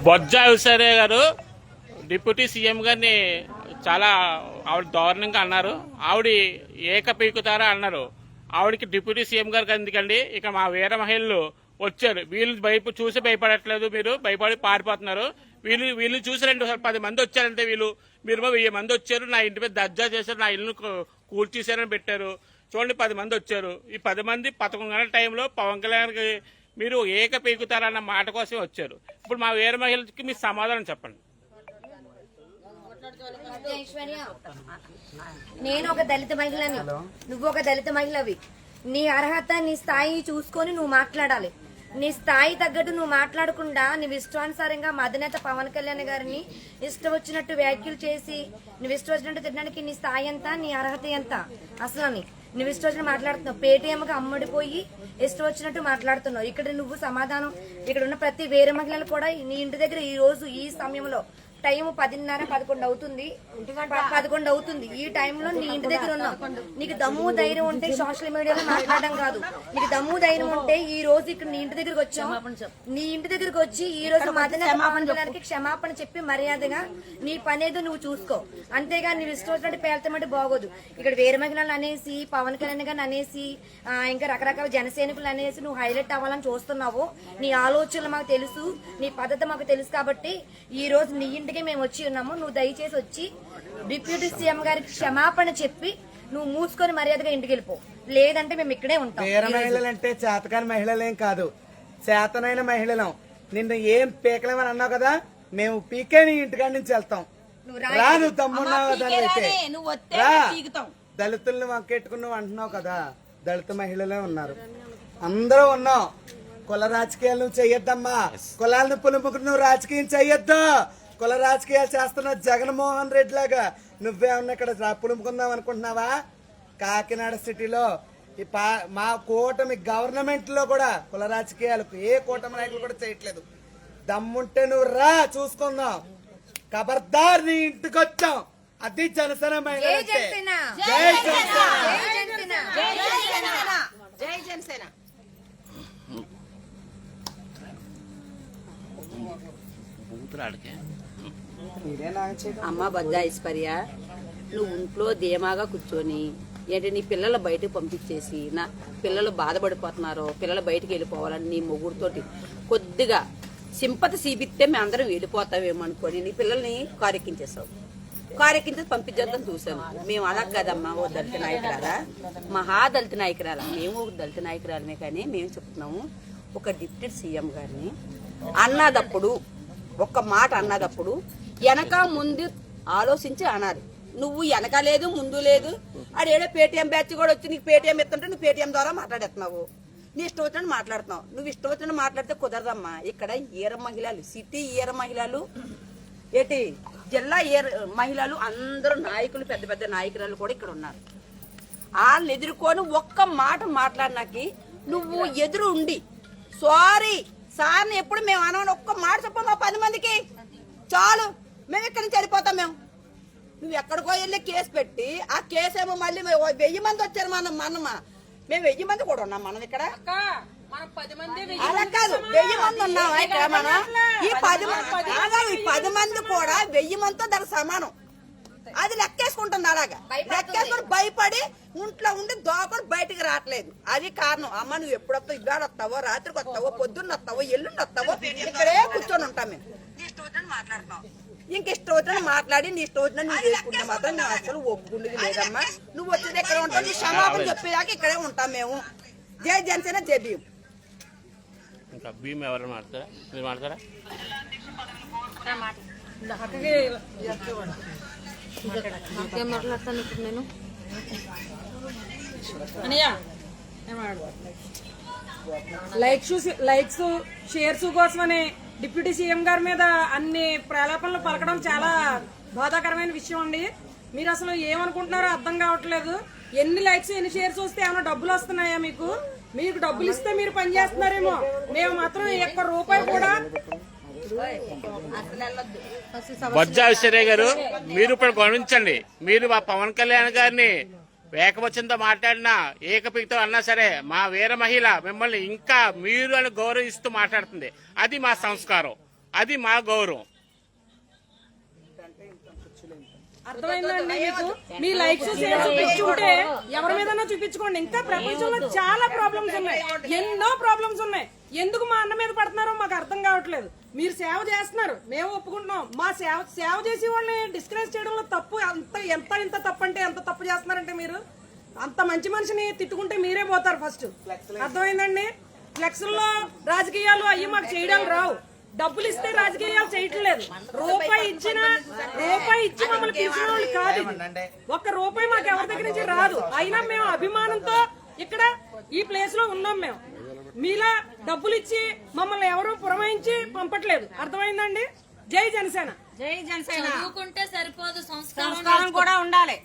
బొజ్జ విసరే గారు deputy CM గారిని చాలా ఆవిడ దారుణంగా అన్నారు. ఆవిడ ఏక పీకుతారా అన్నారు. ఆవిడకి డిప్యూటీ సీఎం గారికి ఎందుకండి, ఇక మా వీర మహిళలు వచ్చారు. వీళ్ళు చూసి భయపడట్లేదు, మీరు భయపడి పారిపోతున్నారు. వీళ్ళు చూసి 10 మంది వచ్చారంటే మీరు 1000 మంది వచ్చారు, నా ఇంటి మీద దర్జా చేశారు, నా ఇల్లు కూల్చేశారని పెట్టారు. చూడండి, 10 మంది వచ్చారు. ఈ 10 మంది 11 గంటల టైంలో పవన్ కళ్యాణ్కి మీరు ఏక పీకుతారన్న మాట కోసం వచ్చారు. ఇప్పుడు మా వీర మహిళకి మీ సమాధానం చెప్పండి. నేను ఒక దళిత మహిళని, నువ్వు ఒక దళిత మహిళవి. నీ అర్హత, నీ స్థాయి చూసుకొని నువ్వు మాట్లాడాలి. నీ స్థాయి తగ్గట్టు నువ్వు మాట్లాడకుండా నువ్వు ఇష్టానుసారంగా అధినేత పవన్ కళ్యాణ్ గారిని ఇష్టం వచ్చినట్టు వ్యాఖ్యలు చేసి నువ్వు ఇష్టం వచ్చినట్టు తినడానికి నీ స్థాయి ఎంత, నీ అర్హత ఎంత? అసలు నువ్వు ఇష్టం వచ్చినట్టు మాట్లాడుతున్నావు. పేటీఎంకి అమ్ముడిపోయి ఇష్టం వచ్చినట్టు మాట్లాడుతున్నావు. ఇక్కడ నువ్వు సమాధానం, ఇక్కడ ఉన్న ప్రతి వేరే మహిళలు కూడా నీ ఇంటి దగ్గర ఈ రోజు ఈ సమయంలో టైం 10:30, 11 అవుతుంది, 11 అవుతుంది. ఈ టైంలో నీ ఇంటి దగ్గర ఉన్నావు. నీకు దమ్ము ధైర్యం ఉంటే సోషల్ మీడియాలో మాట్లాడడం కాదు, నీకు దమ్ము ధైర్యం ఉంటే ఈ రోజు ఇక్కడ నీ ఇంటి దగ్గరకు వచ్చావు. నీ ఇంటి దగ్గరకు వచ్చి ఈ రోజు పవన్ కళ్యాణ్కి క్షమాపణ చెప్పి మర్యాదగా నీ పనేదో నువ్వు చూసుకో. అంతేగా నువ్వు ఇష్టం వచ్చినట్టు పేల్తామంటే బాగోదు. ఇక్కడ వేరే మహిళలు అనేసి, పవన్ కళ్యాణ్ గారిని అనేసి, ఇంకా రకరకాల జనసైనికులు అనేసి నువ్వు హైలైట్ అవ్వాలని చూస్తున్నావు. నీ ఆలోచనలు మాకు తెలుసు, నీ పద్ధతి మాకు తెలుసు. కాబట్టి ఈ రోజు నీ ఇంటికి మేము వచ్చి ఉన్నాము. నువ్వు దయచేసి వచ్చి డిప్యూటీ సీఎం గారికి క్షమాపణ చెప్పి నువ్వు మూసుకొని మర్యాదగా ఇంటికి వెళ్ళిపో. లేదంటే మేము ఇక్కడే ఉంటాం. వేరే మహిళలంటే చేతకాని మహిళలేం కాదు, చేతనైన మహిళలం. నిన్ను ఏం పీకలేమని అన్నావు కదా, మేము పీకే నీ ఇంటికాడి నుంచి వెళ్తాం. రా, నువ్వు తమ్మున్నావు దానివైతే రా. దళితుల్ని వంకెట్టుకుని అంటున్నావు కదా, దళిత మహిళలే ఉన్నారు, అందరూ ఉన్నాం. కుల రాజకీయాలు నువ్వు చెయ్యొద్దమ్మా. కులాలను పులుముకుని నువ్వు రాజకీయం చెయ్యొద్దు. కుల రాజకీయాలు చేస్తున్న జగన్మోహన్ రెడ్డి లాగా నువ్వేమన్నా ఇక్కడ పులుముకుందాం అనుకుంటున్నావా? కాకినాడ సిటీలో మా కూటమి గవర్నమెంట్ లో కూడా కుల రాజకీయాలు ఏ కూటమి నాయకులు కూడా చేయట్లేదు. దమ్ముంటే నువ్వు రా, చూసుకుందాం. ఖబర్దార్, నీ ఇంటికి వచ్చాం. అది జనసేన మహిళ. జై జనసేన. అమ్మ బద్దా ఐశ్వర్య, నువ్వు ఇంట్లో ధీమాగా కూర్చొని ఏంటి నీ పిల్లలు బయటకు పంపించేసి, నా పిల్లలు బాధపడిపోతున్నారు, పిల్లలు బయటకు వెళ్ళిపోవాలని నీ మొగుడుతోటి కొద్దిగా సింపతి చూపిస్తే మేమందరం వెళ్ళిపోతావేమో అనుకోని నీ పిల్లల్ని కారెక్కించేసావు. కారెక్కించేసి పంపించేద్దాం చూసాము. మేము అలా కదమ్మా, ఓ దళిత నాయకురాలా, మహాదళిత నాయకురాలా, మేము ఒక దళిత నాయకురాలమే. కానీ మేము చెప్తున్నాము, ఒక డిప్యూటీ సీఎం గారిని అన్నదప్పుడు, ఒక్క మాట అన్నదప్పుడు వెనక ముందు ఆలోచించి అనాలి. నువ్వు వెనక లేదు, ముందు లేదు. ఆడేడో పేటీఎం బ్యాచ్ కూడా వచ్చి నీకు పేటీఎం ఎత్తుంటే నువ్వు పేటీఎం ద్వారా మాట్లాడేస్తున్నావు. నీ ఇష్టం వచ్చినట్టు మాట్లాడుతున్నావు. నువ్వు ఇష్టం వచ్చినట్టు మాట్లాడితే కుదరదమ్మా. ఇక్కడ ఈర మహిళలు, సిటీ ఈర మహిళలు, ఏంటి జిల్లా ఈర మహిళలు అందరూ నాయకులు, పెద్ద పెద్ద నాయకురాలు కూడా ఇక్కడ ఉన్నారు. వాళ్ళని ఎదుర్కొని ఒక్క మాట మాట్లాడినాకి నువ్వు ఎదురు ఉండి సారీ సార్ని ఎప్పుడు మేము అనవని ఒక్క మాట చెప్పాము. 10 మందికి చాలు, మేము ఇక్కడి నుంచి వెళ్ళిపోతాం. నువ్వు ఎక్కడికో వెళ్ళి కేసు పెట్టి ఆ కేసు ఏమో మళ్ళీ 1000 మంది వచ్చారు. మేము 1000 మంది కూడా ఉన్నాం. మనం ఇక్కడ అలా కాదు, 1000 మంది ఉన్నాం ఇక్కడ. మనం ఈ 10 మంది కూడా 1000 మందితో దానికి సమానం. అది లెక్కేసుకుంటుంది. అలాగా లెక్కేసుకుని భయపడి ఇంట్లో ఉండి దోకొని బయటికి రావట్లేదు. అది కారణం. అమ్మ, నువ్వు ఎప్పుడు వస్తావు, ఇవాళ వస్తావో, రాత్రికి వస్తావో, పొద్దున్న వస్తావో, ఎల్లుండి వస్తావో, ఇక్కడే కూర్చొని ఉంటాం. మేము నీ ఇష్టం వచ్చినట్టు మాట్లాడతాం. ఇంక ఇష్టం వచ్చినట్టు మాట్లాడి నీ ఇష్టం వచ్చినట్టు నువ్వు చేసుకుంటే మాత్రం నువ్వు అసలు ఒప్పుకుండేది లేదమ్మా. నువ్వు వచ్చేది ఎక్కడ ఉంటావు, నీ క్షమాపణ చెప్పేదాకా ఇక్కడే ఉంటాం మేము. జై జనసేన, జై భీమ్. ఇంకా భీమ్ ఎవరైనా మాట్లాడతారా? మీరు మాట్లాడతారా? ఏం మాట్లాడతాను ఇప్పుడు నేను? లైక్స్ షేర్స్ కోసమని డిప్యూటీ సీఎం గారి మీద అన్ని ప్రలాపనలు పలకడం చాలా బాధాకరమైన విషయం అండి. మీరు అసలు ఏమనుకుంటున్నారో అర్థం కావట్లేదు. ఎన్ని లైక్స్, ఎన్ని షేర్స్ వస్తే ఏమైనా డబ్బులు వస్తున్నాయా మీకు? మీకు డబ్బులు ఇస్తే మీరు పని చేస్తున్నారేమో. మేము మాత్రం ₹1 కూడా. బొజ్జ ఐశ్వర్య గారు, మీరు ఇప్పుడు గమనించండి. మీరు మా పవన్ కళ్యాణ్ గారిని ఏకవచనంతో మాట్లాడినా, ఏకపికతో అన్నా సరే, మా వీర మహిళ మిమ్మల్ని ఇంకా మీరు అని గౌరవిస్తూ మాట్లాడుతుంది. అది మా సంస్కారం. అది మా గౌరవం. అర్థమైందండి మీకు? మీ లైక్స్ షేర్స్ పెంచుకుంటే ఎవరి మీద చూపించుకోండి. ఇంకా ప్రపంచంలో చాలా ప్రాబ్లమ్స్ ఉన్నాయి, ఎన్నో ప్రాబ్లమ్స్ ఉన్నాయి. ఎందుకు మా అన్న మీద పడుతున్నారో మాకు అర్థం కావట్లేదు. మీరు సేవ చేస్తున్నారు, మేము ఒప్పుకుంటున్నాం. మా సేవ చేసి వాళ్ళని డిస్కరేజ్ చేయడంలో తప్పు ఎంత తప్పు అంటే ఎంత తప్పు చేస్తున్నారంటే మీరు అంత మంచి మనిషిని తిట్టుకుంటే మీరే పోతారు ఫస్ట్. అర్థమైందండి? ఫ్లెక్స్లో రాజకీయాలు అయ్యి మాకు చేయడం రావు. డబ్బులు ఇస్తే రాజకీయాలు చేయట్లేదు. రూపాయి ఇచ్చి మమ్మల్ని పిలిచిన వాళ్ళు కాదు. ఒక్క రూపాయి మాకు ఎవరి దగ్గర నుంచి రాదు. అయినా మేము అభిమానంతో ఇక్కడ ఈ ప్లేస్ లో ఉన్నాం. మేము మీలా డబ్బులు ఇచ్చి మమ్మల్ని ఎవరు పురమాయించి పంపట్లేదు. అర్థమైందండి? జై జనసేన. జై జనసేన. చదువుకుంటే సరిపోదు, సంస్కారం కూడా ఉండాలి.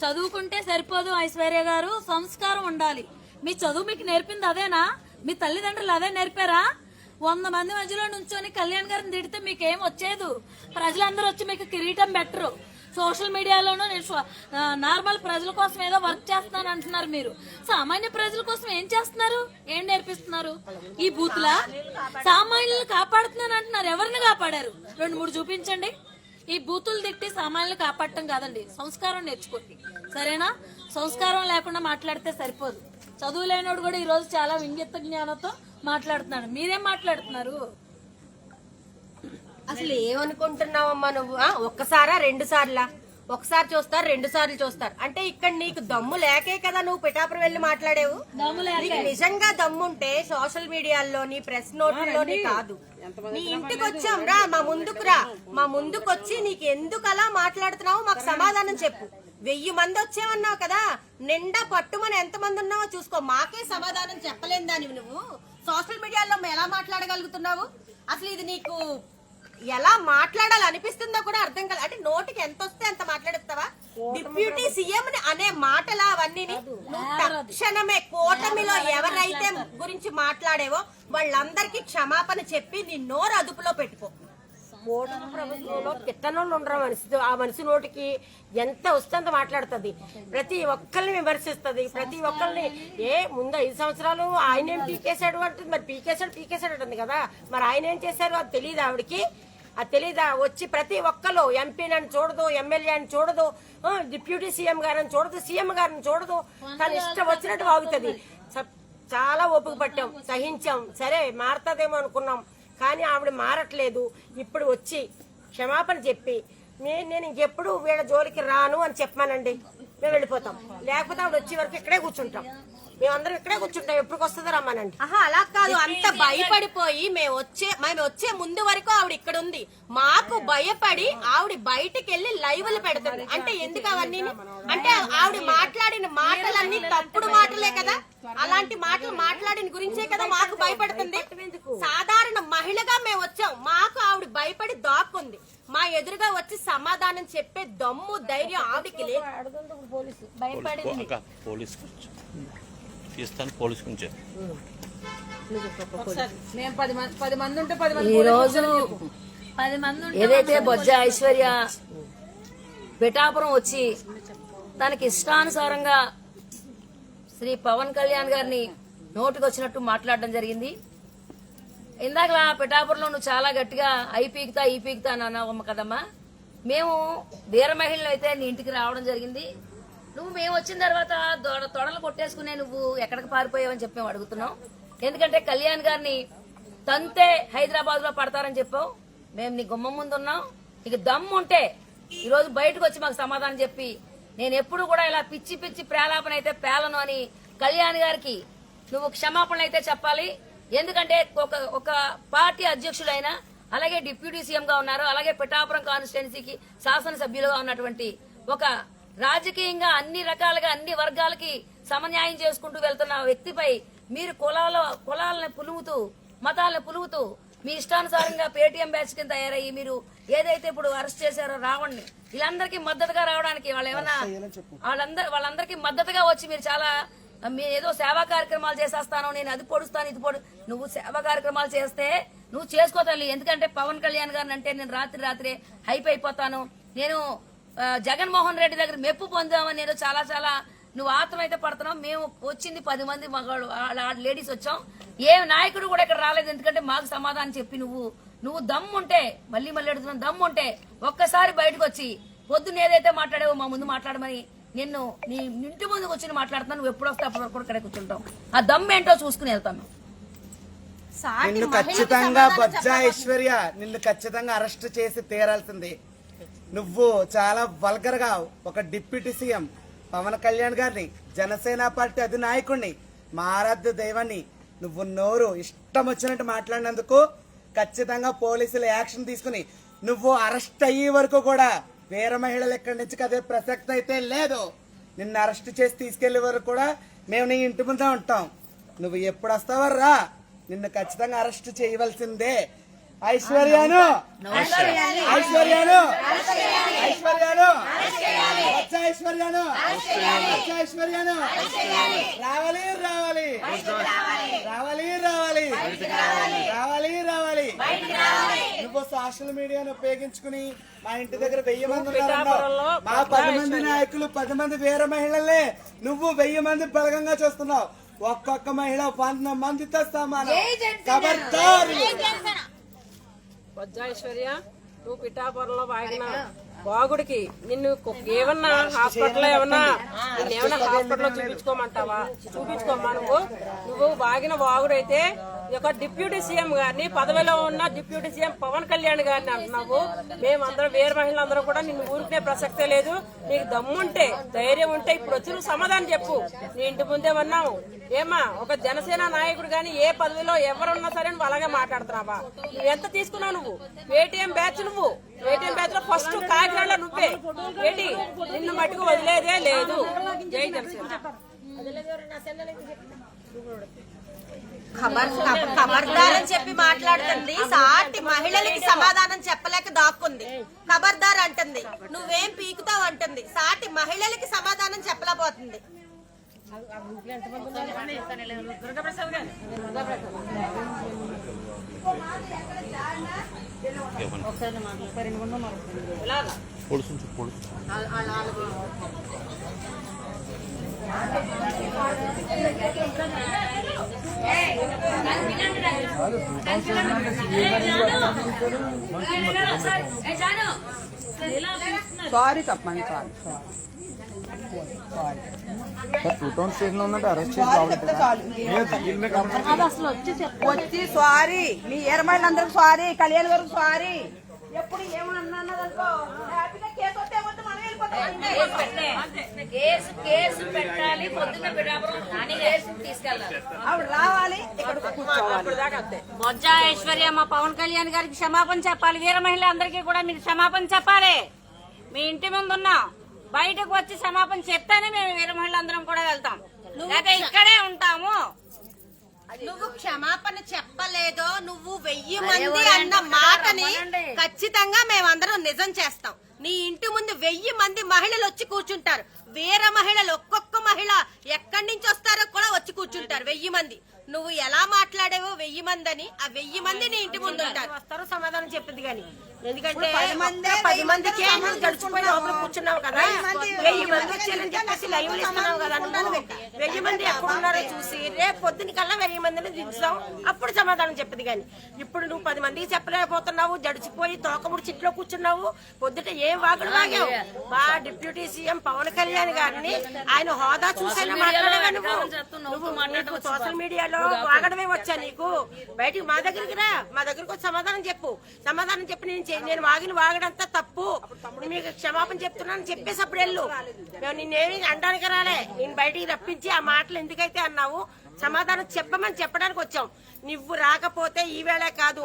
చదువుకుంటే సరిపోదు ఐశ్వర్య గారు, సంస్కారం ఉండాలి. మీ చదువు మీకు నేర్పింది అదేనా? మీ తల్లిదండ్రులు అదే నేర్పారా? 100 మంది మధ్యలో నుంచొని కళ్యాణ్ గారిని తిడితే మీకేం వచ్చేదు? ప్రజలందరూ వచ్చి మీకు కిరీటం పెట్టరు. సోషల్ మీడియాలోనూ నేను నార్మల్ ప్రజల కోసం ఏదో వర్క్ చేస్తాను అంటున్నారు. మీరు సామాన్య ప్రజల కోసం ఏం చేస్తున్నారు? ఏం నేర్పిస్తున్నారు? ఈ బూత్లా సామాన్యులను కాపాడుతున్నాను అంటున్నారు. ఎవరిని కాపాడారు? 2-3 చూపించండి. ఈ బూతులు తిట్టి సామాన్యులు కాపాడటం కాదండి, సంస్కారం నేర్చుకోండి. సరేనా? సంస్కారం లేకుండా మాట్లాడితే సరిపోదు. చదువు లేనోడు కూడా ఈ రోజు చాలా వింగెత్త జ్ఞానంతో మాట్లాడుతున్నాడు. మీరేం మాట్లాడుతున్నారు? అసలు ఏమనుకుంటున్నావమ్మా నువ్వు? ఒక్కసారా 2 సార్లా? ఒకసారి చూస్తారు, 2 సార్లు చూస్తారు అంటే ఇక్కడ నీకు దమ్ము లేకే కదా నువ్వు పిఠాపురం వెళ్లి మాట్లాడేవు. నీకు నిజంగా దమ్ముంటే సోషల్ మీడియాలోని ప్రెస్ నోట్లోని కాదు, నీ ఇంటికి వచ్చాం రా, మా ముందుకు వచ్చి నీకు ఎందుకు అలా మాట్లాడుతున్నావు మాకు సమాధానం చెప్పు. 1000 మంది వచ్చామన్నావు కదా, నిండా పట్టుమని ఎంతమంది ఉన్నావో చూసుకో. మాకే సమాధానం చెప్పలేని దానివి నువ్వు సోషల్ మీడియాలో ఎలా మాట్లాడగలుగుతున్నావు? అసలు ఇది నీకు ఎలా మాట్లాడాలి అనిపిస్తుందో కూడా అర్థం కాదు. అంటే నోటికి ఎంత వస్తే అంత మాట్లాడుతావా? డిప్యూటీ సీఎం అనే మాటలా అవన్నీ తక్షణమే కూటమిలో ఎవరైతే గురించి మాట్లాడేవో వాళ్ళందరికీ క్షమాపణ చెప్పి నీ నోరు అదుపులో పెట్టుకో. కూటమి ప్రభుత్వంలో కిట్టనోళ్ళు ఉండరు. ఆ మనిషి నోటికి ఎంత వస్తే అంత మాట్లాడుతుంది, ప్రతి ఒక్కరిని విమర్శిస్తుంది, ప్రతి ఒక్కరిని. ముందు 5 సంవత్సరాలు ఆయన ఏం పీకేశాడు అంటుంది. మరి పీకేశాడు అంటుంది కదా, మరి ఆయన ఏం చేశారు అది తెలియదు ఆవిడకి? అది తెలీదా? వచ్చి ప్రతి ఒక్కరు ఎంపీ నన్ను చూడదు, ఎమ్మెల్యే అని చూడదు, డిప్యూటీ సీఎం గారిని చూడదు, సీఎం గారిని చూడదు, తన ఇష్టం వచ్చినట్టు వాగుతుంది. చాలా ఓపిక పట్టాం, సహించాం, సరే మారుతుందేమో అనుకున్నాం. కానీ ఆవిడ మారట్లేదు. ఇప్పుడు వచ్చి క్షమాపణ చెప్పి నేను ఇంకెప్పుడు వీళ్ళ జోలికి రాను అని చెప్పమానండి, మేము వెళ్ళిపోతాం. లేకపోతే ఆవిడ వచ్చే వరకు ఇక్కడే కూర్చుంటాం, మేమందరం ఇక్కడే కూర్చుంటాం. ఎప్పుడు వస్తుందో రమ్మానండి. అలా కాదు, అంత భయపడిపోయి మేము వచ్చే ముందు వరకు ఆవిడ ఇక్కడ ఉంది. మాకు భయపడి ఆవిడ బయటికి వెళ్లి లైవ్లు పెడుతుంది. అంటే ఎందుకు అవన్నీ? అంటే ఆవిడ మాట్లాడిన మాటలన్నీ తప్పుడు మాటలే కదా. అలాంటి మాటలు మాట్లాడిన గురించే కదా మాకు భయపడుతుంది. సాధారణ మహిళగా మేము వచ్చాం, మాకు ఆవిడ భయపడి దాక్కుంది. మా ఎదురుగా వచ్చి సమాధానం చెప్పే దమ్ము ధైర్యం ఆవిడకి లేదు. భయపడింది. ఈ రోజు 10 మంది ఏదైతే బొజ్జ ఐశ్వర్య పిఠాపురం వచ్చి తనకి ఇష్టానుసారంగా శ్రీ పవన్ కళ్యాణ్ గారిని నోటికి వచ్చినట్టు మాట్లాడడం జరిగింది. ఇందాక పిఠాపురంలో నువ్వు చాలా గట్టిగా ఈ పీకుతా అని అన్నావమ్మ కదమ్మా. మేము వీర మహిళలు అయితే నీ ఇంటికి రావడం జరిగింది. నువ్వు మేము వచ్చిన తర్వాత తొడలు కొట్టేసుకునే నువ్వు ఎక్కడికి పారిపోయావని చెప్పి మేము అడుగుతున్నాం. ఎందుకంటే కళ్యాణ్ గారిని తంతే హైదరాబాద్ లో పడతారని చెప్పావు. మేము నీ గుమ్మం ముందు ఉన్నాం. నీకు దమ్ము ఉంటే ఈ రోజు బయటకు వచ్చి మాకు సమాధానం చెప్పి, నేను ఎప్పుడు కూడా ఇలా పిచ్చి ప్రేలాపన అయితే పేలను అని కళ్యాణ్ గారికి నువ్వు క్షమాపణ అయితే చెప్పాలి. ఎందుకంటే ఒక పార్టీ అధ్యక్షుడైన, అలాగే డిప్యూటీ సీఎం గా ఉన్నారు, అలాగే పిఠాపురం కాన్స్టిట్యున్సీకి శాసనసభ్యులుగా ఉన్నటువంటి ఒక రాజకీయంగా అన్ని రకాలుగా అన్ని వర్గాలకి సమన్యాయం చేసుకుంటూ వెళ్తున్న వ్యక్తిపై మీరు కులాలను పులుగుతూ, మతాలను పులుగుతూ, మీ ఇష్టానుసారంగా పేటీఎం బ్యాచ్ కింద తయారయ్యి మీరు ఏదైతే ఇప్పుడు అరెస్ట్ చేశారో రావణ్ణి, వీళ్ళందరికీ మద్దతుగా రావడానికి వాళ్ళు ఏమన్నా వాళ్ళందరికీ మద్దతుగా వచ్చి మీరు చాలా ఏదో సేవా కార్యక్రమాలు చేసేస్తాను, నేను అది పొడుస్తాను ఇది నువ్వు సేవా కార్యక్రమాలు చేస్తే నువ్వు చేసుకో తల్లి. ఎందుకంటే పవన్ కళ్యాణ్ గారిని అంటే నేను రాత్రి హైప్ అయిపోతాను, నేను జగన్మోహన్ రెడ్డి దగ్గర మెప్పు పొందామని నేను చాలా నువ్వు ఆత్రం అయితే పడుతున్నావు. మేము వచ్చింది 10 మంది మగాళ్ళు లేడీస్ వచ్చాం. ఏ నాయకుడు కూడా ఇక్కడ రాలేదు. ఎందుకంటే మాకు సమాధానం చెప్పి నువ్వు దమ్ముంటే, మళ్ళీ అడుగుతున్నా, దమ్ముంటే ఒక్కసారి బయటకు వచ్చి పొద్దున్న ఏదైతే మాట్లాడావో మా ముందు మాట్లాడమని నిన్ను నీ ఇంటి ముందుకు వచ్చి మాట్లాడుతున్నా. నువ్వు ఎప్పుడు వస్తే అప్పటి వరకు కూడా ఇక్కడ కూర్చుంటాం. ఆ దమ్ము ఏంటో చూసుకుని వెళ్తాను. నిన్ను ఖచ్చితంగా బొజ్జ ఐశ్వర్య నిన్ను ఖచ్చితంగా అరెస్ట్ చేసి తీరాల్సింది. నువ్వు చాలా వల్గర్ గా ఒక డిప్యూటీ సీఎం పవన్ కళ్యాణ్ గారిని, జనసేన పార్టీ అధినాయకుడిని, మా ఆరాధ్య దైవాన్ని నువ్వు నోరు ఇష్టం వచ్చినట్టు మాట్లాడినందుకు ఖచ్చితంగా పోలీసులు యాక్షన్ తీసుకుని నువ్వు అరెస్ట్ అయ్యే వరకు కూడా వేరే మహిళలు ఎక్కడి నుంచి కదే ప్రసక్తి అయితే లేదు. నిన్ను అరెస్ట్ చేసి తీసుకెళ్లే వరకు కూడా మేము నీ ఇంటి ముందే ఉంటాం. నువ్వు ఎప్పుడు వస్తావో రా, నిన్ను ఖచ్చితంగా అరెస్ట్ చేయవలసిందే. ఐశ్వర్యాను ఐశ్వర్యాను ఐశ్వర్యాను ఐశ్వర్యాను ఐశ్వర్యాను రావాలి రావాలి రావాలి రావాలి రావాలి రావాలి. నువ్వు సోషల్ మీడియాను ఉపయోగించుకుని మా ఇంటి దగ్గర 1000 మంది ఉన్నారు. మా 10 మంది నాయకులు 10 మంది వేరే మహిళలే. నువ్వు 1000 మంది బలగంగా చూస్తున్నావు. ఒక్కొక్క మహిళ 100 మందితో సమానం. ఖబర్దార్. బొజ్జ ఐశ్వర్య, నువ్వు పిఠాపురంలో వాగిన వాగుడికి నిన్ను ఏమన్నా హాస్పిటల్లో నిన్నేమన్నా హాస్పిటల్లో చూపించుకోమంటావా? చూపించుకోమ్మా. నువ్వు వాగిన వాగుడైతే ఒక డిప్యూటీ సీఎం గారిని, పదవిలో ఉన్న డిప్యూటీ సీఎం పవన్ కళ్యాణ్ గారిని అంటున్నావు. మేమందరం వేరే మహిళలందరూ కూడా నిన్ను ఊరికే ప్రసక్తే లేదు. నీకు దమ్ముంటే, ధైర్యం ఉంటే ఇప్పుడు వచ్చి నువ్వు సమాధానం చెప్పు. నీ ఇంటి ముందే ఉన్నావు. ఏమా ఒక జనసేన నాయకుడు గాని ఏ పదవిలో ఎవరున్నా సరే నువ్వు అలాగే మాట్లాడుతున్నావా? నువ్వు ఎంత తీసుకున్నావు? నువ్వు ఏటీఎం బ్యాచ్, నువ్వు ఏటీఎం బ్యాచ్ లో ఫస్ట్ కాకినాడలో నువ్వే. ఏంటి నిన్ను మట్టుకు వదిలేదే లేదు. జై జనసేన. ఖబర్దార్ అని చెప్పి మాట్లాడుతుంది. సాటి మహిళలకి సమాధానం చెప్పలేక దాక్కుంది. ఖబర్దార్ అంటుంది. నువ్వేం పీకుతావు అంటుంది. సాటి మహిళలకి సమాధానం చెప్పలేకపోతుంది. సారీ తప్పండి, సారీ వచ్చి సారీ మీ ఏరమైళ్ళందరికి సారీ, కళ్యాణ్ గారికి సారీ. ఎప్పుడు ఏమన్నా కేసు పెట్టాలి. పొద్దున్న తీసుకెళ్ళాలి. ఆవిడ రావాలి. బొజ్జ ఐశ్వర్య, మా పవన్ కళ్యాణ్ గారికి క్షమాపణ చెప్పాలి. వీర మహిళ అందరికీ కూడా మీరు క్షమాపణ చెప్పాలి. మీ ఇంటి ముందున్నా బయటకు వచ్చి క్షమాపణ చెప్తానే మేము వీర మహిళలందరం కూడా వెళ్తాం. లేదా ఇక్కడే ఉంటాము. నువ్వు క్షమాపణ చెప్పలేదో నువ్వు 1000 మంది అన్న మాటని ఖచ్చితంగా మేమందరం నిజం చేస్తాం. నీ ఇంటి ముందు 1000 మంది మహిళలు వచ్చి కూర్చుంటారు. వేరే మహిళలు ఒక్కొక్క మహిళ ఎక్కడి నుంచి వస్తారో కూడా వచ్చి కూర్చుంటారు 1000 మంది. నువ్వు ఎలా మాట్లాడేవో 1000 మంది అని ఆ 1000 మంది నీ ఇంటి ముందు ఉంటారు. వస్తారు సమాధానం చెప్పింది గాని. ఎందుకంటే 10 మందికే గడిచిపోయి లోపల కూర్చున్నావు కదా. 1000 మంది వచ్చారని చెప్పేసి లైవ్ ఇస్తున్నావు కదా. 1000 మంది ఎక్కడున్నారో చూసి రేపు పొద్దున కల్లా 1000 మందిని దించుతావు. అప్పుడు సమాధానం చెప్పింది గాని. ఇప్పుడు నువ్వు 10 మందికి చెప్పలేకపోతున్నావు. జడిచిపోయి తోకముడి చిట్లో కూర్చున్నావు. పొద్దుట ఏం వాగుడు వాగావు. మా డిప్యూటీ సీఎం పవన్ కళ్యాణ్ గారిని ఆయన హోదా చూసైనా మాట్లాడగా నువ్వు సోషల్ మీడియాలో వాగడమే వచ్చా నీకు. బయటికి మా దగ్గరికి రా. మా దగ్గరకు వచ్చి సమాధానం చెప్పు. సమాధానం చెప్పి నేను వాగడంతా తప్పు. మీకు క్షమాపణ చెప్తున్నాను చెప్పేసి అప్పుడు వెళ్ళు. మేము నిన్నేమి అనడానికి రాలే. నేను బయటికి రప్పించి ఆ మాటలు ఎందుకైతే అన్నావు సమాధానం చెప్పమని చెప్పడానికి వచ్చాం. నువ్వు రాకపోతే ఈవేళ కాదు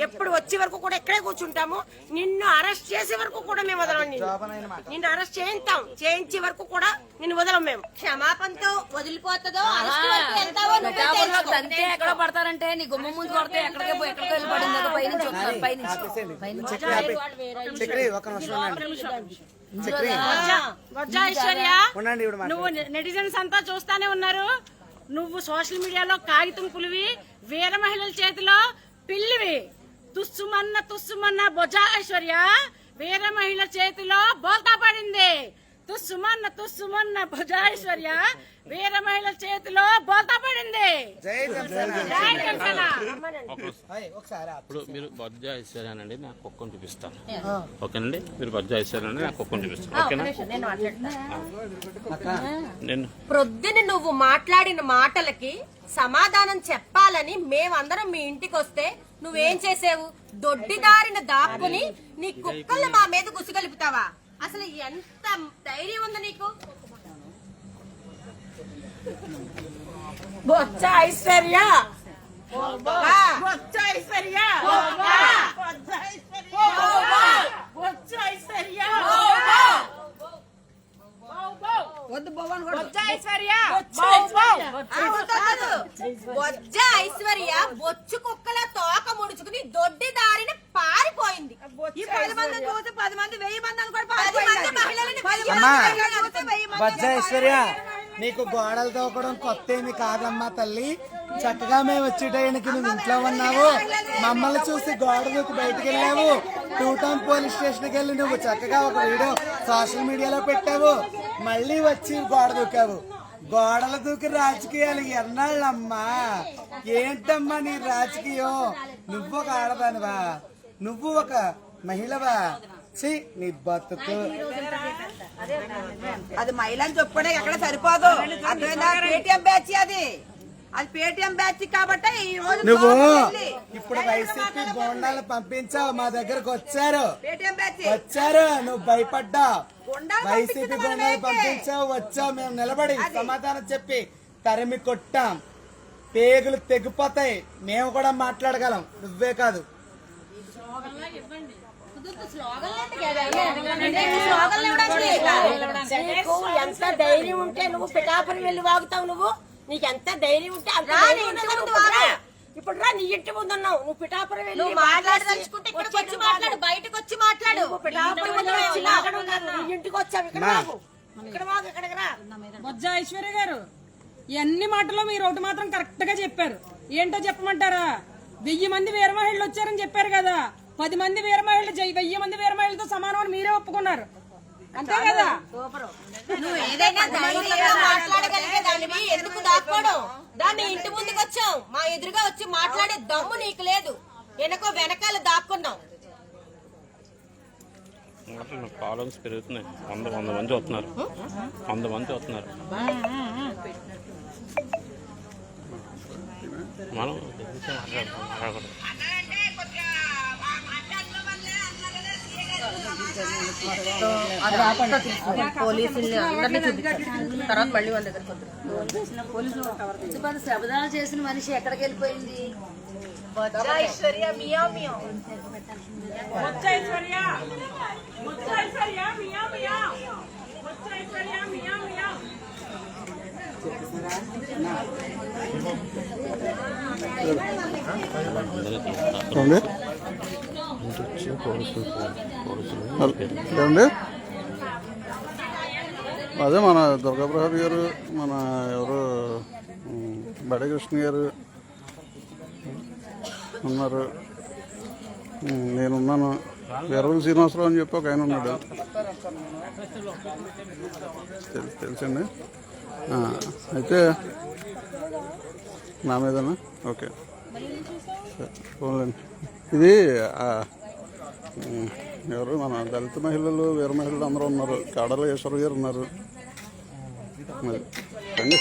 ఎప్పుడు వచ్చే వరకు కూడా ఇక్కడే కూర్చుంటాము. నిన్ను అరెస్ట్ చేసే వరకు కూడా మేము వదలం. నిన్ను అరెస్ట్ చేయించే వరకు కూడా నిన్ను వదలం. మేము క్షమాపణతో వదిలిపోతుందో ఎక్కడ పడతారంటే నీ గుమ్మ ముందు కొడితే ఎక్కడికి వెళ్ళి పడింది. బొజ్జ ఐశ్వర్య, నువ్వు నెటిజన్స్ అంతా చూస్తానే ఉన్నారు. నువ్వు సోషల్ మీడియాలో కాగితం పులివి, వీర మహిళల చేతిలో పిల్లివి. తుస్సుమన్న బొజ్జ ఐశ్వర్య వీర మహిళ చేతిలో బోల్తా పడింది. తుస్సుమన్న భుజాయిశ్వర్య వీర మహిళ చేతిలో బోతపడింది. జై జనసేన. జై జనసేన. ఒకసారి ఇప్పుడు మీరు బొజ్జ ఐశ్వర్యానండి నాకు కుక్కను చూపిస్తాను. ఓకేనండి, మీరు బొజ్జ ఐశ్వర్యానండి నాకు కుక్కను చూపిస్తాను. ఓకేనా? నేను ప్రొద్దున నువ్వు మాట్లాడిన మాటలకి సమాధానం చెప్పాలని మేమందరం మీ ఇంటికి వస్తే నువ్వేం చేసావు? దొడ్డిదారిన దాక్కుని నీ కుక్కలు మా మీద గుసిగలుపుతావా? అసలు ఎంత ధైర్యం ఉంది నీకు? బొజ్జ ఐశ్వర్య బొజ్జ ఐశ్వర్య బొజ్జ ఐశ్వర్య బొజ్జ ఐశ్వర్య బొజ్జ ఐశ్వర్య బొచ్చు కుక్కల తోక ముడుచుకుని దొడ్డి దారిన పారిపోయింది. ఈ 10 మంది చూస్తే 10 మంది 1000 మంది అనుకోండి, 10 మంది మహిళలని అమ్మా బొజ్జ ఐశ్వర్య, నీకు గోడలు తోకడం కొత్త ఏమి కాదమ్మా తల్లి. చక్కగా మేము వచ్చే టైంకి నువ్వు ఇంట్లో ఉన్నావు, మమ్మల్ని చూసి గోడ దూకి బయటకు వెళ్ళావు. 2 టౌన్ పోలీస్ స్టేషన్కి వెళ్ళి నువ్వు చక్కగా ఒక వీడియో సోషల్ మీడియాలో పెట్టావు, మళ్ళీ వచ్చి గోడ దూకావు. గోడలు దూకి రాజకీయాలు ఎన్నాళ్ళమ్మా? ఏంటమ్మా నీ రాజకీయం? నువ్వు ఒక ఆడదానివా? నువ్వు ఒక మహిళవా? నీ బతుకు. అది మహిళని చెప్పుకోవడం ఎక్కడ సరిపోదు. అర్థమైందా? పేటిఎం బ్యాచ్ అది పేటిఎం బ్యాచ్ కాబట్టి ఈ రోజు నువ్వు ఇప్పుడు వైసీపీ బోండాలు పంపించావు, మా దగ్గరకు వచ్చారు, పేటిఎం బ్యాచ్ వచ్చారు, నువ్వు భయపడ్డావు. గుండాలు వైసీపీ పంపించిన బోండాలు వాళ్ళైతే. పంపించావు, వచ్చావు, మేము నిలబడి సమాధానం చెప్పి తరిమి కొట్టాం. పేగులు తెగిపోతాయి, మేము కూడా మాట్లాడగలం, నువ్వే కాదు. నీకు ఎంత ధైర్యం ఉంటే నువ్వు పిఠాపురం వెళ్ళి వాగుతావు? నువ్వు నీకు ఎంత ధైర్యం ఉంటే అంత ధైర్యం ఉంటే నువ్వు ఇప్పుడు రా, నీ ఇంటి ముందు ఉన్నావు, నువ్వు పిఠాపురం వెళ్ళి మాట్లాడదలుచుకుంటే ఇక్కడికి వచ్చి మాట్లాడు, బయటకు వచ్చి మాట్లాడు. పిఠాపురం వెళ్ళి వాగడం కాదు, నీ ఇంటికి వచ్చావు, ఇక్కడ వాగు, ఇక్కడ వాగు, ఇక్కడికి రా. బొజ్జ ఐశ్వర్య గారు, ఎన్ని మాటలో మీరు ఒకటి మాత్రం కరెక్ట్ గా చెప్పారు. ఏంటో చెప్పమంటారా? 1000 మంది వీర మహిళలు వచ్చారని చెప్పారు కదా. 10 మంది వీర మహిళలు 1000 మంది వీర మహిళలతో సమానం అని మీరే ఒప్పుకున్నారు, అంతే కదా? నువ్వు ఏదైనా ధైర్యంగా మాట్లాడగలిగే దానివి ఎందుకు దాక్కోవడం? దాన్ని ఇంటి ముందుకు వచ్చావు, మా ఎదురుగా వచ్చి మాట్లాడే దమ్ము నీకు లేదు, వెనకాల దాక్కున్నావు. ఫాలోవర్స్ పెరుగుతున్నాయి. 100 మంది వస్తున్నారు, 100 మంది వస్తున్నారు. మనం మాట్లాడకూడదు. పోలీసుల్ని అందరినీ చూపించారు, తర్వాత మళ్ళీ వాళ్ళ దగ్గరకు శబదాలు చేసిన మనిషి ఎక్కడికి వెళ్ళిపోయింది? బొజ్జ ఐశ్వర్య మియా మియా బొజ్జ ఐశ్వర్య బొజ్జ ఐశ్వర్య మియా మియా బొజ్జ ఐశ్వర్య మియా మియా. ఏమండి, అదే మన దుర్గాప్రసాద్ గారు, మన ఎవరు బడే కృష్ణ గారు ఉన్నారు, నేనున్నాను, వీరవల్లి శ్రీనివాసరావు అని చెప్పి ఒక ఆయన ఉన్నాడు, తెలుసండి. అయితే నా మీదనా? ఓకే, పోన్లేండి. ఇది ఎవరు మన దళిత మహిళలు, వీర మహిళలు అందరూ ఉన్నారు, కాడల ఈశ్వర్ గారు ఉన్నారు. రండి.